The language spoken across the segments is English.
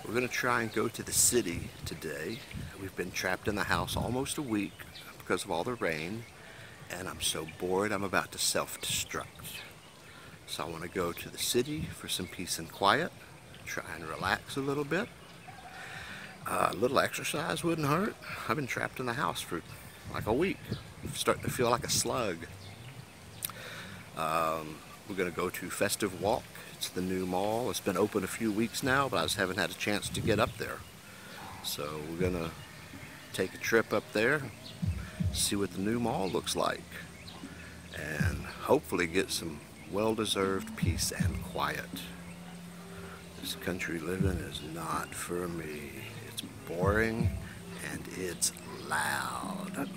We're going to try and go to the city today. We've been trapped in the house almost a week because of all the rain, and I'm so bored I'm about to self-destruct. So I want to go to the city for some peace and quiet, try and relax a little bit. A little exercise wouldn't hurt. I've been trapped in the house for like a week. I'm starting to feel like a slug. We're going to go to Festive Walk. It's the new mall. It's been open a few weeks now, but I just haven't had a chance to get up there. So we're going to take a trip up there, see what the new mall looks like, and hopefully get some well-deserved peace and quiet. This country living is not for me. It's boring and it's loud.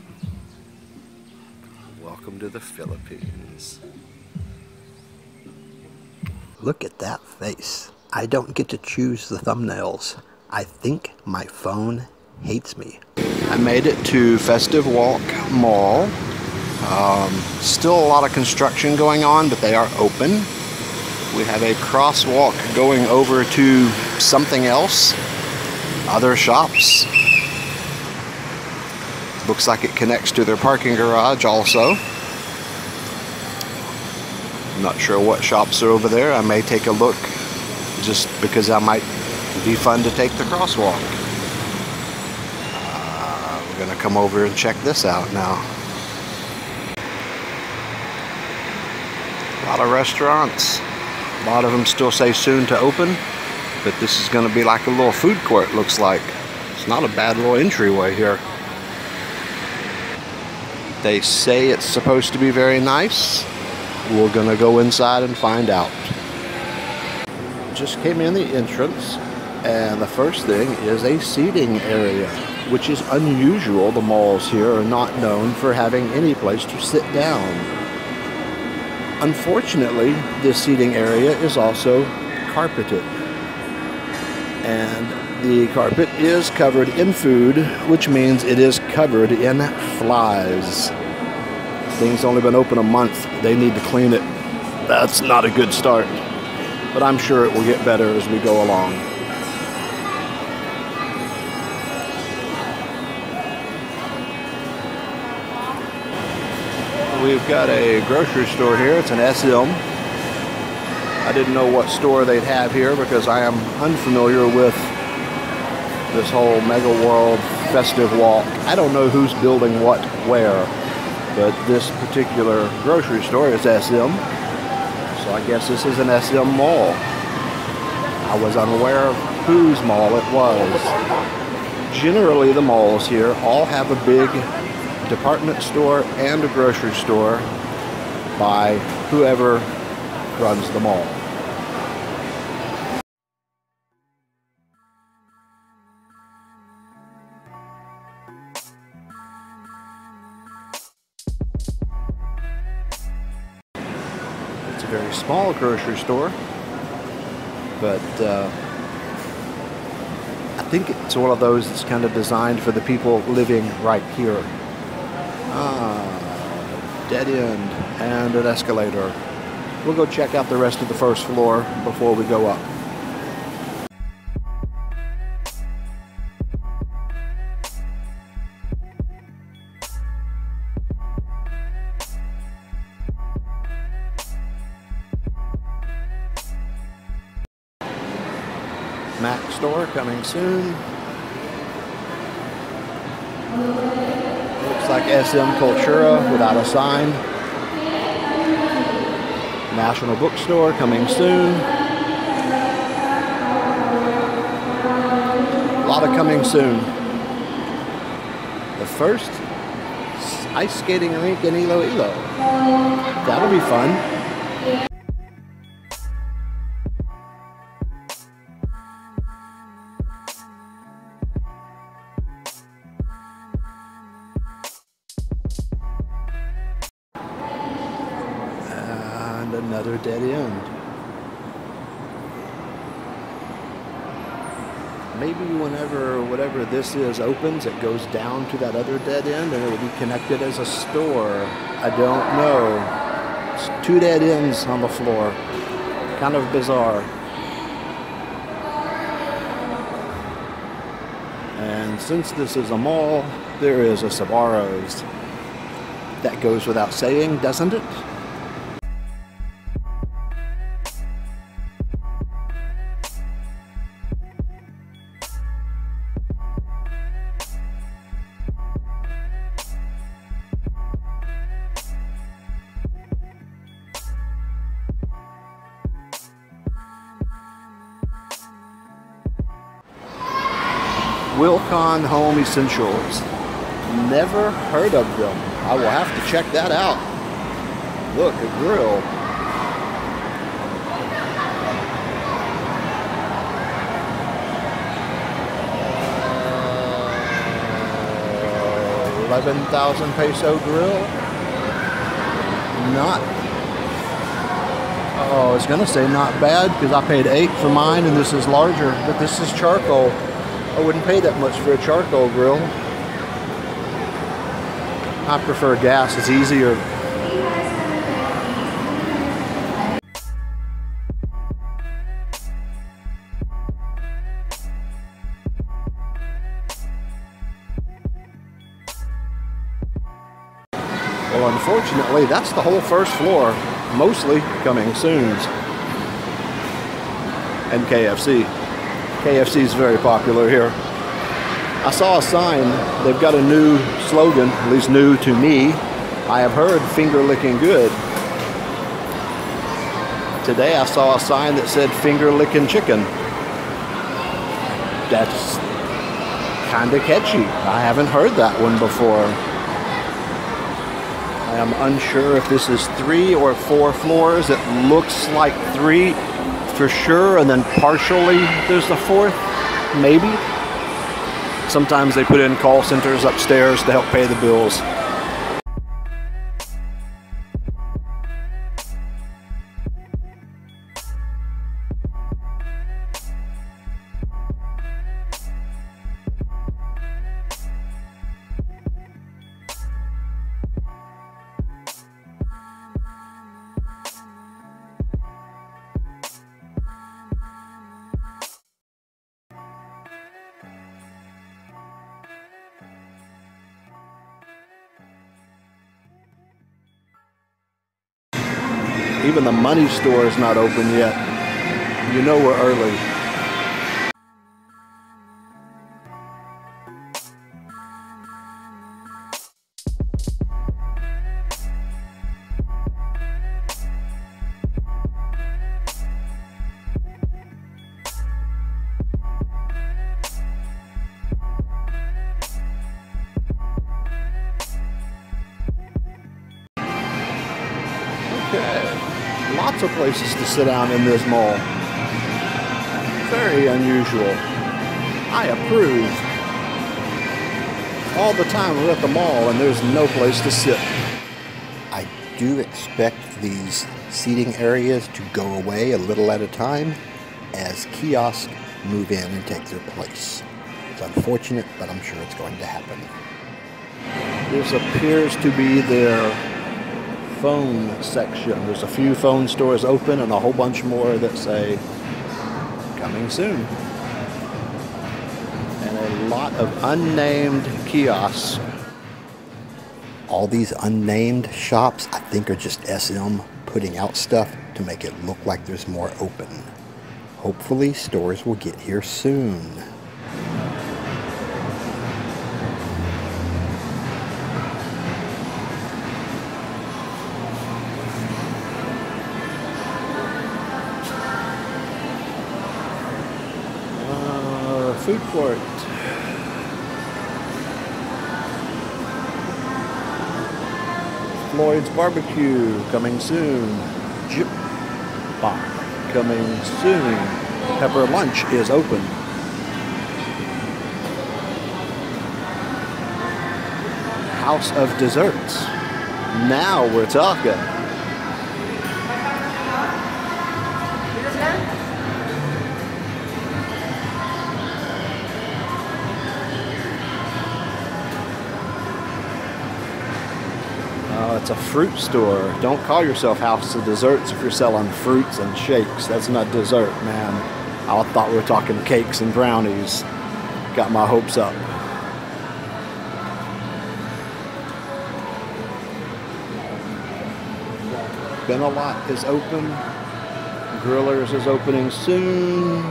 Welcome to the Philippines. Look at that face. I don't get to choose the thumbnails. I think my phone hates me. I made it to Festive Walk Mall. Still a lot of construction going on, but they are open. We have a crosswalk going over to something else. Other shops. Looks like it connects to their parking garage also. I'm not sure what shops are over there. I may take a look just because I might be fun to take the crosswalk. We're gonna come over and check this out now. A lot of restaurants. A lot of them still say soon to open, but this is gonna be like a little food court, looks like. It's not a bad little entryway here. They say it's supposed to be very nice. We're gonna go inside and find out. Just came in the entrance, and the first thing is a seating area, which is unusual. The malls here are not known for having any place to sit down. Unfortunately, this seating area is also carpeted, and the carpet is covered in food, which means it is covered in flies. Thing's only been open a month. They need to clean it. That's not a good start, but I'm sure it will get better as we go along. We've got a grocery store here. It's an SM. I didn't know what store they'd have here because I am unfamiliar with this whole Megaworld Festive Walk. I don't know who's building what where, but this particular grocery store is SM, so I guess this is an SM mall. I was unaware of whose mall it was. Generally, the malls here all have a big department store and a grocery store by whoever runs the mall. It's a very small grocery store, but I think it's one of those that's kind of designed for the people living right here. Dead end and an escalator. We'll go check out the rest of the first floor before we go up. Mac store coming soon. Looks like SM Cultura without a sign. National Bookstore coming soon. A lot of coming soon. The first ice skating rink in Iloilo. That'll be fun. Another dead end. Maybe whatever this is opens, it goes down to that other dead end and it will be connected as a store. I don't know. It's two dead ends on the floor. Kind of bizarre. And since this is a mall, there is a Sbarro's. That goes without saying, doesn't it? Wilcon Home Essentials. Never heard of them. I will have to check that out. Look, a grill. $11,000 grill. Not. Oh, I was gonna say not bad because I paid $8 for mine and this is larger, but this is charcoal. I wouldn't pay that much for a charcoal grill. I prefer gas, it's easier. Well, unfortunately, that's the whole first floor, mostly coming soon. And KFC. KFC is very popular here. I saw a sign, they've got a new slogan, at least new to me. I have heard finger licking good. Today I saw a sign that said finger licking chicken. That's kind of catchy. I haven't heard that one before. I am unsure if this is 3 or 4 floors. It looks like 3 for sure, and then partially there's the 4th, maybe. Sometimes they put in call centers upstairs to help pay the bills. Even the money store is not open yet. You know we're early. Okay. Lots of places to sit down in this mall. Very unusual. I approve. All the time we're at the mall and there's no place to sit. I do expect these seating areas to go away a little at a time as kiosks move in and take their place. It's unfortunate, but I'm sure it's going to happen. This appears to be their phone section. There's a few phone stores open and a whole bunch more that say coming soon. And a lot of unnamed kiosks. All these unnamed shops I think are just SM putting out stuff to make it look like there's more open. Hopefully stores will get here soon. Food court. Floyd's Barbecue coming soon. Jip Bar coming soon. Pepper Lunch is open. House of Desserts. Now we're talking. It's a fruit store. Don't call yourself House of Desserts if you're selling fruits and shakes. That's not dessert, man. I thought we were talking cakes and brownies. Got my hopes up. Spin-A-Lot is open. Grillers is opening soon.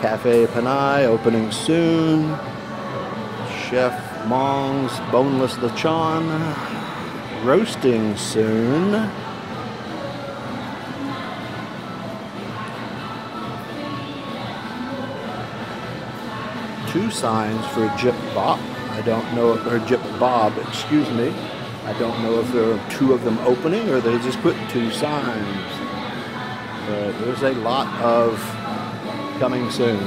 Cafe Panay opening soon. Chef Mong's Boneless Lechon roasting soon. Two signs for Jip Bop. I don't know if, or Jip Bob, excuse me. I don't know if there are two of them opening or they just put two signs. But there's a lot of coming soon.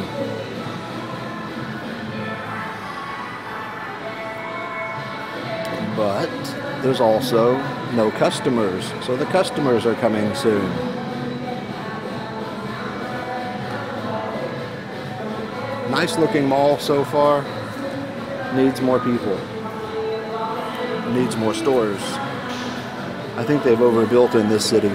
But there's also no customers, so the customers are coming soon. Nice looking mall so far. Needs more people. Needs more stores. I think they've overbuilt in this city.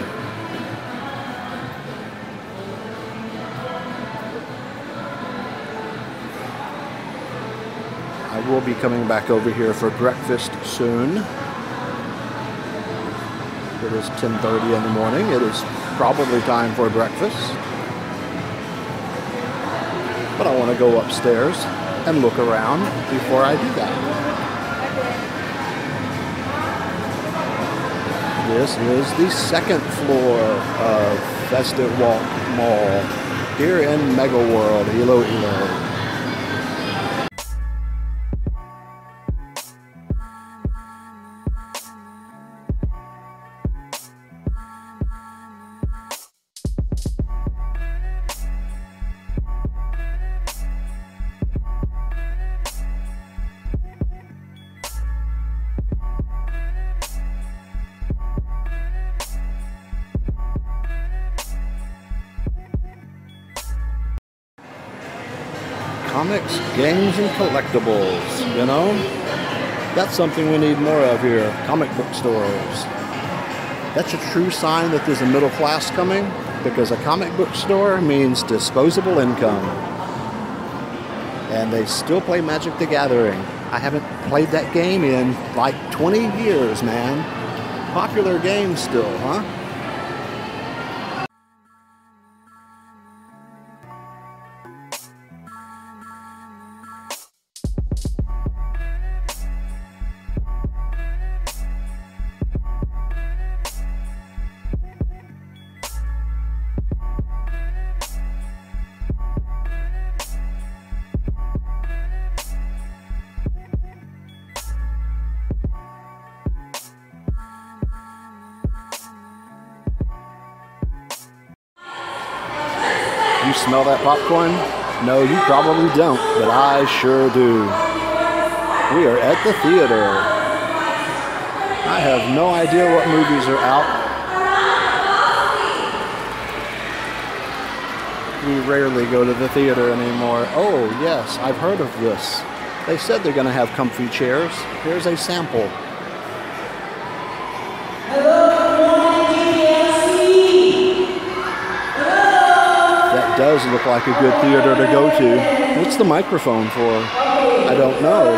I will be coming back over here for breakfast soon. It is 10:30 in the morning. It is probably time for breakfast. But I want to go upstairs and look around before I do that. This is the second floor of Festive Mall here in Megaworld Iloilo. Comics, games, and collectibles, you know? That's something we need more of here, comic book stores. That's a true sign that there's a middle class coming, because a comic book store means disposable income. And they still play Magic the Gathering. I haven't played that game in like 20 years, man. Popular game still, huh? You smell that popcorn? No, you probably don't, but I sure do. We are at the theater. I have no idea what movies are out. We rarely go to the theater anymore. Oh, yes, I've heard of this. They said they're going to have comfy chairs. Here's a sample. Does look like a good theater to go to. What's the microphone for? I don't know.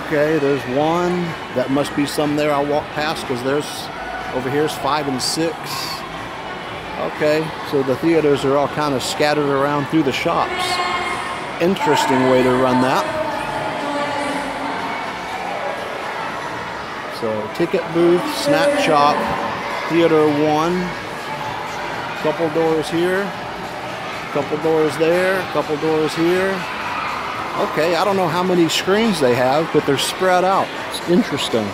Okay, there's one. That must be some there I'll walk past because there's, over here's 5 and 6. Okay, so the theaters are all kind of scattered around through the shops. Interesting way to run that. So ticket booth, snack shop, theater 1. Couple doors here, couple doors there, couple doors here. Okay, I don't know how many screens they have, but they're spread out. It's interesting.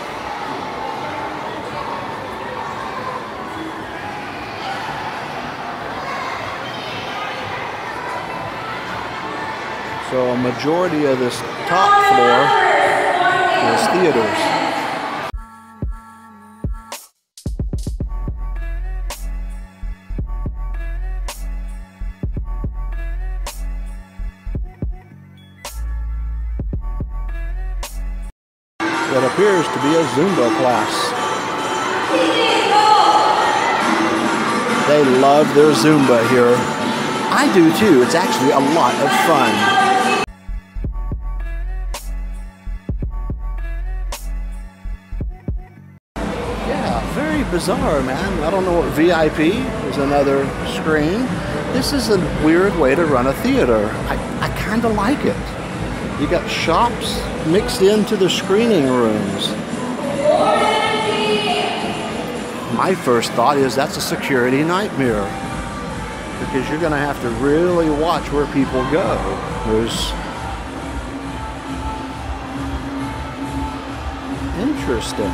So a majority of this top floor is theaters. What appears to be a Zumba class. they love their Zumba here. I do too. It's actually a lot of fun. Very bizarre, man. I don't know what VIP is. Another screen. This is a weird way to run a theater. I kind of like it. You got shops mixed into the screening rooms. My first thought is that's a security nightmare, because you're going to have to really watch where people go. There's interesting.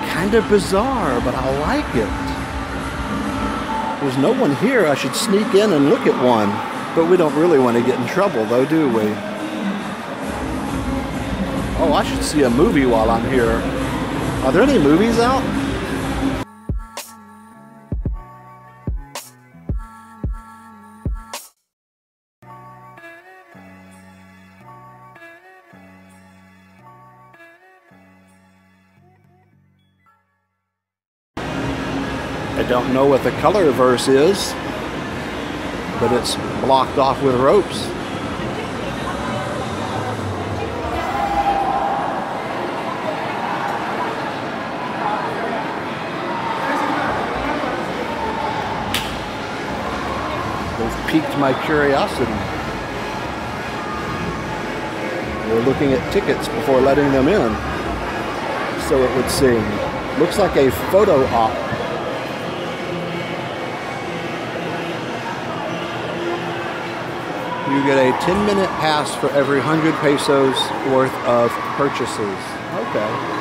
Kind of bizarre, but I like it. There's no one here. I should sneak in and look at one. But we don't really want to get in trouble, though, do we? Oh, I should see a movie while I'm here. Are there any movies out? I don't know what the color verse is, but it's blocked off with ropes. They've piqued my curiosity. We're looking at tickets before letting them in, so it would seem. Looks like a photo op. You get a 10-minute pass for every 100 pesos worth of purchases. Okay.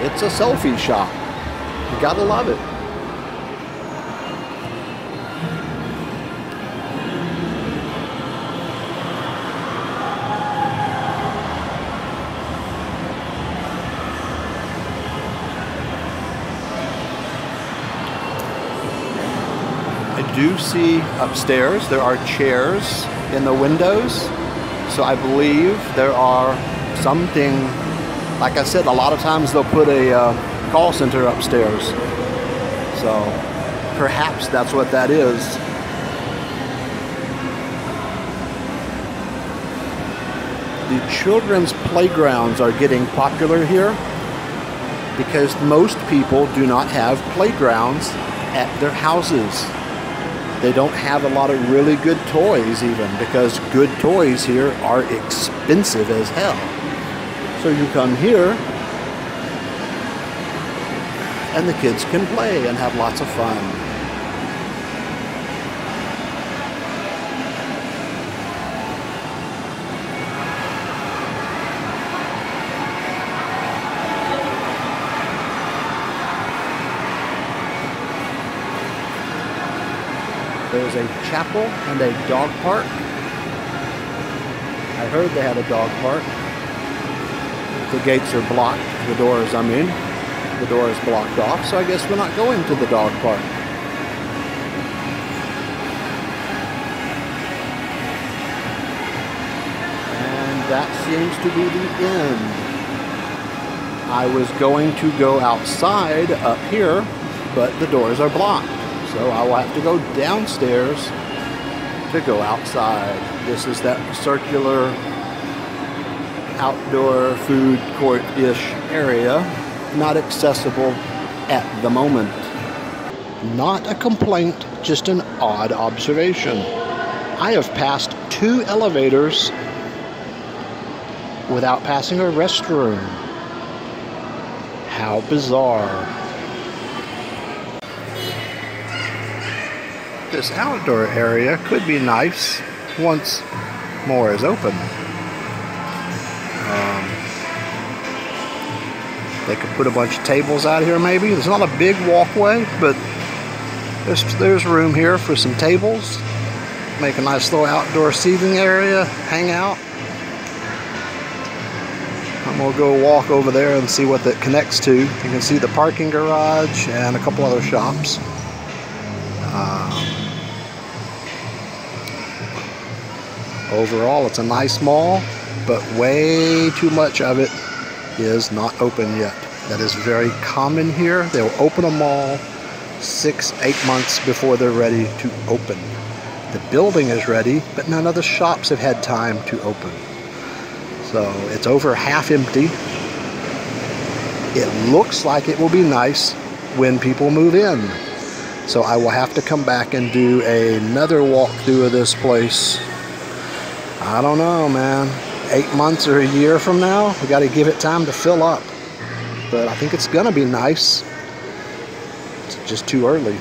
It's a selfie shop. You gotta love it. I do see upstairs there are chairs in the windows, so I believe there are something, like I said, a lot of times they'll put a call center upstairs, so perhaps that's what that is. The children's playgrounds are getting popular here because most people do not have playgrounds at their houses. They don't have a lot of really good toys even, because good toys here are expensive as hell. So you come here and the kids can play and have lots of fun. There's a chapel and a dog park. I heard they had a dog park. The gates are blocked. The doors, I mean. The door is blocked off, so I guess we're not going to the dog park. And that seems to be the end. I was going to go outside up here, but the doors are blocked. So I will have to go downstairs to go outside. This is that circular outdoor food court-ish area, not accessible at the moment. Not a complaint, just an odd observation. I have passed 2 elevators without passing a restroom. How bizarre. This outdoor area could be nice once more is open. They could put a bunch of tables out here maybe. There's not a big walkway, but there's room here for some tables. Make a nice little outdoor seating area, hang out. I'm gonna go walk over there and see what that connects to. You can see the parking garage and a couple other shops. Overall, it's a nice mall, but way too much of it is not open yet. That is very common here. They'll open a mall 6-8 months before they're ready to open. The building is ready, but none of the shops have had time to open. So it's over half empty. It looks like it will be nice when people move in. So I will have to come back and do another walkthrough of this place. I don't know, man. 8 months or a year from now, we got to give it time to fill up. But I think it's gonna be nice. It's just too early.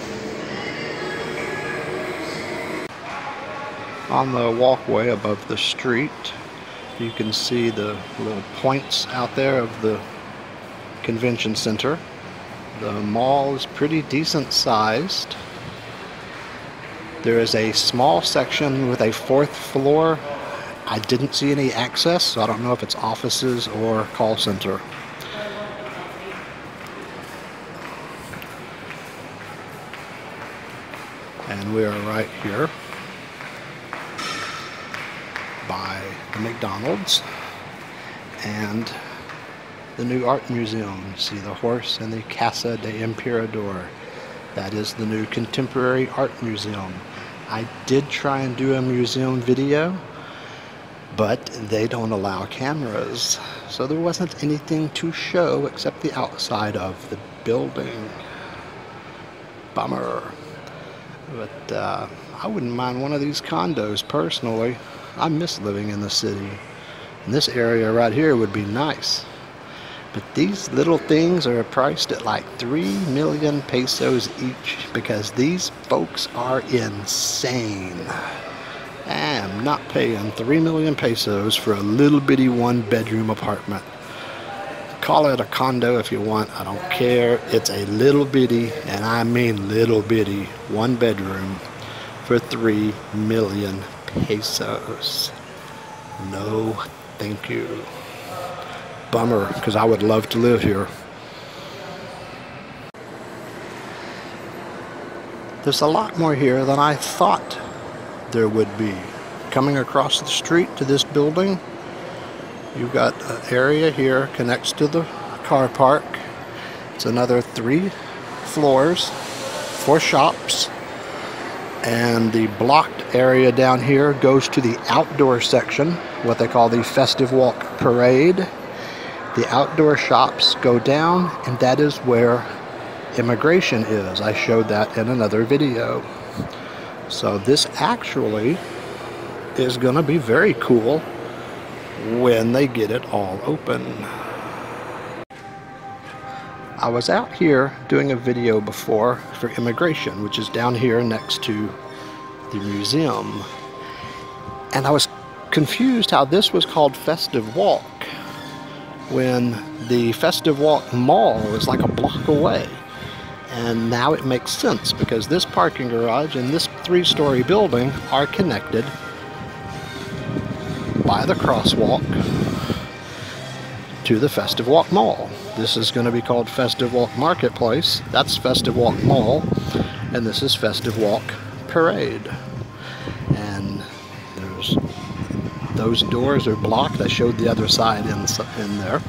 On the walkway above the street, you can see the little points out there of the convention center. The mall is pretty decent sized. There is a small section with a 4th floor. I didn't see any access, so I don't know if it's offices or call center. And we are right here by the McDonald's and the new art museum. You see the horse and the Casa de Emperador. That is the new contemporary art museum. I did try and do a museum video, but they don't allow cameras. So there wasn't anything to show except the outside of the building. Bummer. But I wouldn't mind one of these condos personally. I miss living in the city. And this area right here would be nice. But these little things are priced at like 3 million pesos each because these folks are insane. I am not paying 3 million pesos for a little bitty 1-bedroom apartment. Call it a condo if you want, I don't care. It's a little bitty, and I mean little bitty, 1-bedroom for 3 million pesos. No, thank you. Bummer, because I would love to live here. There's a lot more here than I thought there would be. Coming across the street to this building, you've got an area here connects to the car park. It's another 3 floors, 4 shops, and the blocked area down here goes to the outdoor section, what they call the Festive Walk Parade. The outdoor shops go down, and that is where immigration is. I showed that in another video. So this actually is going to be very cool when they get it all open. I was out here doing a video before for immigration, which is down here next to the museum. And I was confused how this was called Festive Walk when the Festive Walk Mall is like a block away. And now it makes sense because this parking garage and this 3-story building are connected by the crosswalk to the Festive Walk Mall. This is going to be called Festive Walk Marketplace. That's Festive Walk Mall. And this is Festive Walk Parade. And those doors are blocked. I showed the other side in there.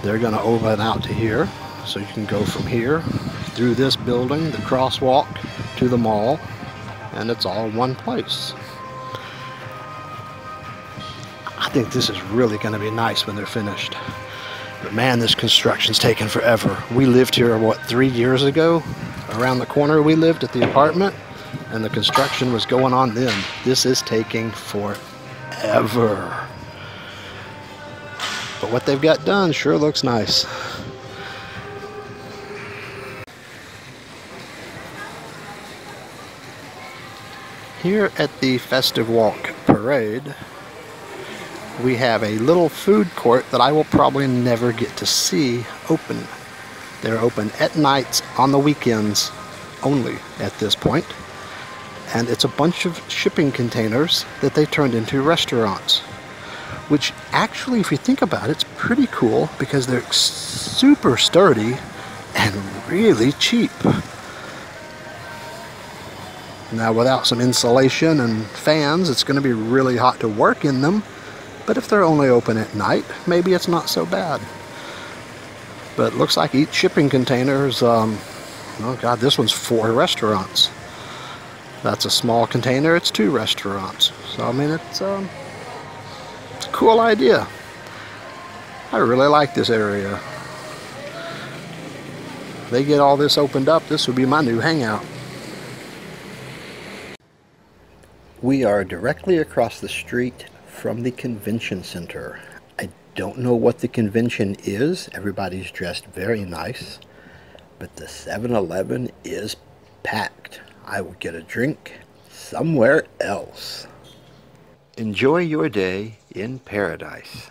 They're going to open out to here. So you can go from here through this building, the crosswalk, to the mall. And it's all one place. I think this is really going to be nice when they're finished. But man, this construction's taken forever. We lived here, what, 3 years ago? Around the corner we lived at the apartment, and the construction was going on then. This is taking forever. But what they've got done sure looks nice. Here at the Festive Walk Parade, we have a little food court that I will probably never get to see open. They're open at nights on the weekends only at this point. And it's a bunch of shipping containers that they turned into restaurants. Which actually, if you think about it, it's pretty cool because they're super sturdy and really cheap. Now without some insulation and fans, it's going to be really hot to work in them. But if they're only open at night, maybe it's not so bad. But it looks like each shipping container is, oh God, this one's 4 restaurants. That's a small container, it's 2 restaurants. So I mean, it's a cool idea. I really like this area. If they get all this opened up, this would be my new hangout. We are directly across the street from the convention center. I don't know what the convention is. Everybody's dressed very nice. But the 7-Eleven is packed. I will get a drink somewhere else. Enjoy your day in paradise.